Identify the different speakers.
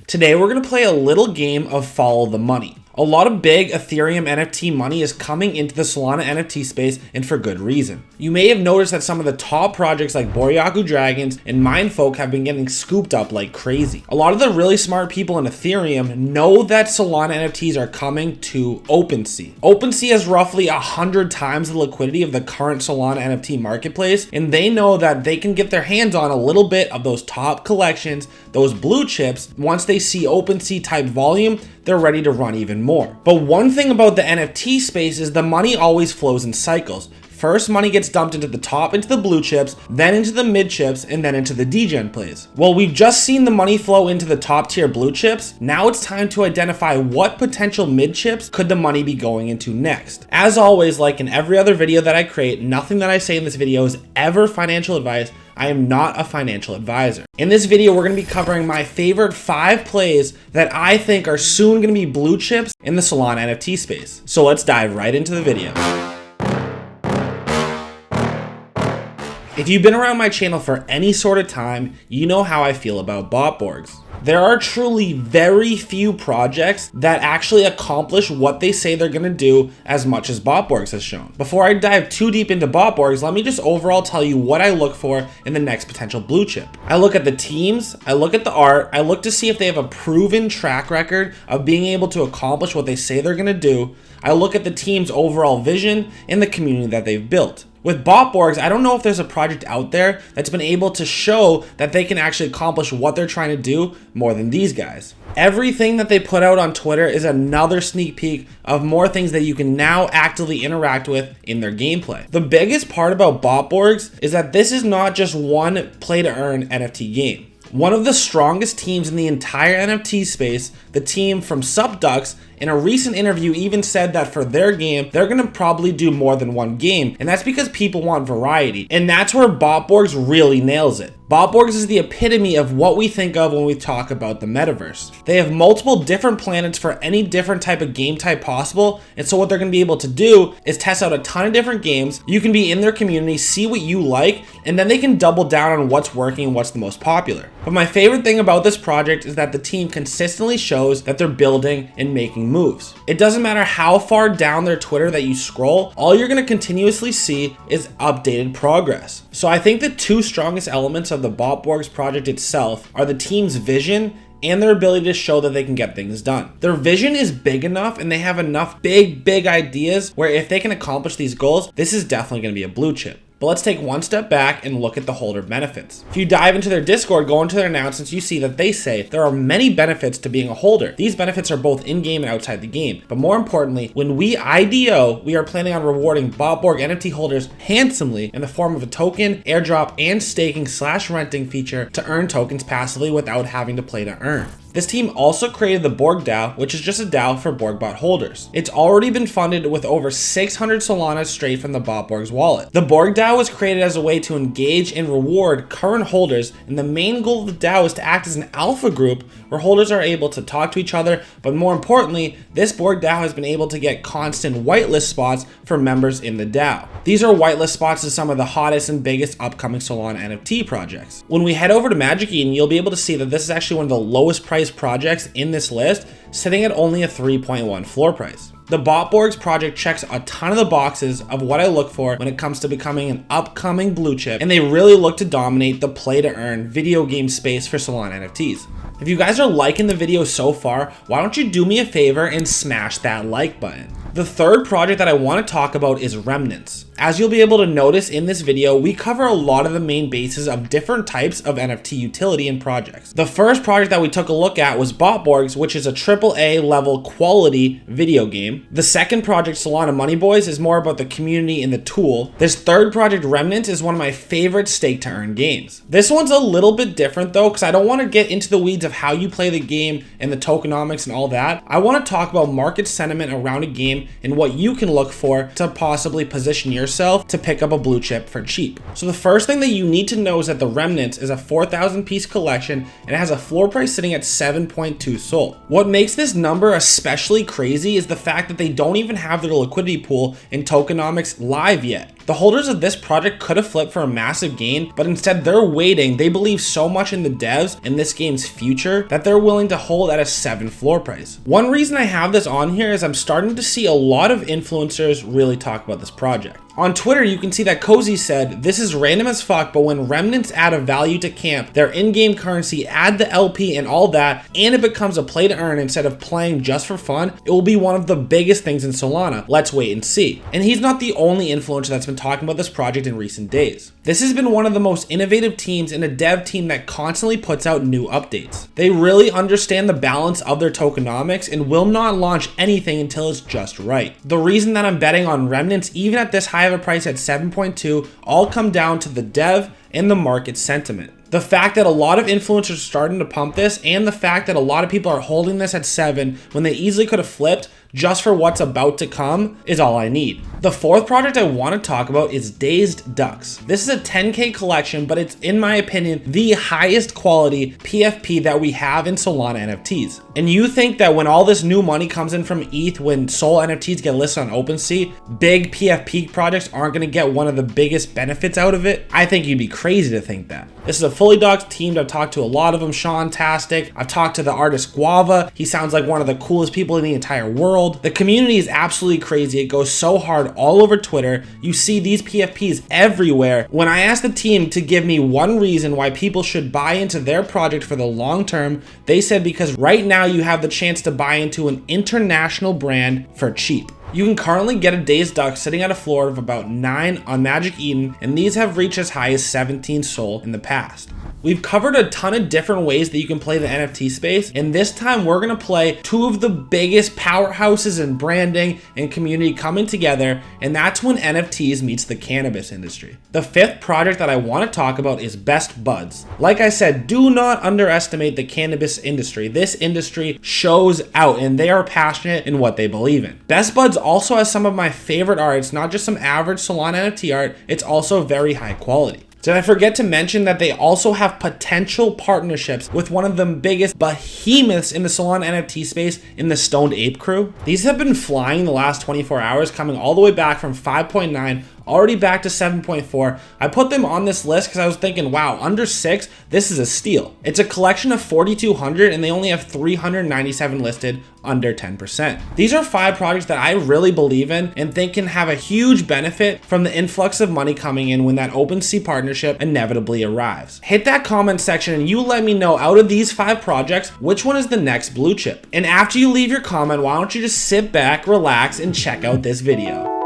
Speaker 1: Today we're going to play a little game of follow the money. A lot of big Ethereum NFT money is coming into the Solana NFT space, and for good reason. You may have noticed that some of the top projects like Boryaku Dragons and Mindfolk have been getting scooped up like crazy. A lot of the really smart people in Ethereum know that Solana NFTs are coming to OpenSea. OpenSea has roughly 100 times the liquidity of the current Solana NFT marketplace, and they know that they can get their hands on a little bit of those top collections, those blue chips. Once they see OpenSea type volume, they're ready to run even more. But one thing about the NFT space is the money always flows in cycles. First, money gets dumped into the top, into the blue chips, then into the mid chips, and then into the degen plays. Well, we've just seen the money flow into the top tier blue chips. Now it's time to identify what potential mid chips could the money be going into next. As always, like in every other video that I create, nothing that I say in this video is ever financial advice. I am not a financial advisor. In this video, we're going to be covering my favorite 5 plays that I think are soon going to be blue chips in the Solana NFT space. So let's dive right into the video. If you've been around my channel for any sort of time, you know how I feel about Botborgs. There are truly very few projects that actually accomplish what they say they're going to do as much as Botborgs has shown. Before I dive too deep into Botborgs, let me just overall tell you what I look for in the next potential blue chip. I look at the teams, I look at the art, I look to see if they have a proven track record of being able to accomplish what they say they're going to do. I look at the team's overall vision and the community that they've built. With Botborgs, I don't know if there's a project out there that's been able to show that they can actually accomplish what they're trying to do more than these guys. Everything that they put out on Twitter is another sneak peek of more things that you can now actively interact with in their gameplay. The biggest part about Botborgs is that this is not just one play to earn NFT game. One of the strongest teams in the entire NFT space, the team from Dazed Ducks, in a recent interview even said that for their game, they're going to probably do more than one game, and that's because people want variety, and that's where Botborgs really nails it. Botborgs is the epitome of what we think of when we talk about the metaverse. They have multiple different planets for any different type of game type possible, and so what they're going to be able to do is test out a ton of different games. You can be in their community, see what you like, and then they can double down on what's working and what's the most popular. But my favorite thing about this project is that the team consistently shows that they're building and making moves. It doesn't matter how far down their Twitter that you scroll, all you're going to continuously see is updated progress. So I think the 2 strongest elements of the Botborgs project itself are the team's vision and their ability to show that they can get things done. Their vision is big enough and they have enough big ideas where if they can accomplish these goals, this is definitely going to be a blue chip. But let's take one step back and look at the holder benefits. If you dive into their Discord, go into their announcements, you see that they say there are many benefits to being a holder. These benefits are both in-game and outside the game. But more importantly, when we IDO, we are planning on rewarding Botborg NFT holders handsomely in the form of a token, airdrop, and staking/renting feature to earn tokens passively without having to play to earn. This team also created the Borg DAO, which is just a DAO for BorgBot holders. It's already been funded with over 600 Solana straight from the Botborgs wallet. The Borg DAO was created as a way to engage and reward current holders, and the main goal of the DAO is to act as an alpha group where holders are able to talk to each other, but more importantly, this Borg DAO has been able to get constant whitelist spots for members in the DAO. These are whitelist spots to some of the hottest and biggest upcoming Solana NFT projects. When we head over to Magic Eden, you'll be able to see that this is actually one of the lowest priced projects in this list, sitting at only a 3.1 floor price. The Botborgs project checks a ton of the boxes of what I look for when it comes to becoming an upcoming blue chip, and they really look to dominate the play to earn video game space for Solana NFTs. If you guys are liking the video so far, why don't you do me a favor and smash that like button? The third project that I want to talk about is Remnants. As you'll be able to notice in this video, we cover a lot of the main bases of different types of NFT utility and projects. The first project that we took a look at was Botborgs, which is a AAA level quality video game. The second project, Solana Money Boys, is more about the community and the tool. This third project, Remnants, is one of my favorite stake to earn games. This one's a little bit different though, because I don't want to get into the weeds of how you play the game and the tokenomics and all that. I want to talk about market sentiment around a game and what you can look for to possibly position yourself to pick up a blue chip for cheap. So the first thing that you need to know is that the Remnants is a 4,000 piece collection and it has a floor price sitting at 7.2 SOL. What makes this number especially crazy is the fact that they don't even have their liquidity pool in tokenomics live yet. The holders of this project could have flipped for a massive gain, but instead they're waiting. They believe so much in the devs and this game's future that they're willing to hold at a 7 floor price. One reason I have this on here is I'm starting to see a lot of influencers really talk about this project. On Twitter, you can see that Cozy said, "This is random as fuck, but when Remnants add a value to camp, their in-game currency, add the LP and all that, and it becomes a play to earn instead of playing just for fun, it will be one of the biggest things in Solana. Let's wait and see." And he's not the only influencer that's been talking about this project in recent days. This has been one of the most innovative teams and a dev team that constantly puts out new updates. They really understand the balance of their tokenomics and will not launch anything until it's just right. The reason that I'm betting on Remnants, even at this high of a price at 7.2, all come down to the dev and the market sentiment. The fact that a lot of influencers are starting to pump this, and the fact that a lot of people are holding this at 7 when they easily could have flipped just for what's about to come, is all I need. The fourth project I want to talk about is Dazed Ducks. This is a 10K collection, but it's, in my opinion, the highest quality PFP that we have in Solana NFTs. And you think that when all this new money comes in from ETH, when Sol NFTs get listed on OpenSea, big PFP projects aren't going to get one of the biggest benefits out of it? I think you'd be crazy to think that. This is a fully doxed team. I've talked to a lot of them. Sean-tastic. I've talked to the artist Guava. He sounds like one of the coolest people in the entire world. The community is absolutely crazy. It goes so hard all over Twitter. You see these PFPs everywhere. When I asked the team to give me one reason why people should buy into their project for the long term, they said because right now you have the chance to buy into an international brand for cheap. You can currently get a Dazed Duck sitting at a floor of about 9 on Magic Eden, and these have reached as high as 17 Sol in the past. We've covered a ton of different ways that you can play the NFT space, and this time we're going to play two of the biggest powerhouses in branding and community coming together, and that's when NFTs meets the cannabis industry. The fifth project that I want to talk about is BestBuds. Like I said, do not underestimate the cannabis industry. This industry shows out, and they are passionate in what they believe in. BestBuds also has some of my favorite art. It's not just some average Solana NFT art, it's also very high quality. Did I forget to mention that they also have potential partnerships with one of the biggest behemoths in the Solana NFT space in the Stoned Ape crew? These have been flying the last 24 hours, coming all the way back from 5.9 already back to 7.4. I put them on this list because I was thinking, wow, under 6, this is a steal. It's a collection of 4,200 and they only have 397 listed, under 10%. These are 5 projects that I really believe in and think can have a huge benefit from the influx of money coming in when that OpenSea partnership inevitably arrives. Hit that comment section and you let me know, out of these 5 projects, which one is the next blue chip? And after you leave your comment, why don't you just sit back, relax, and check out this video.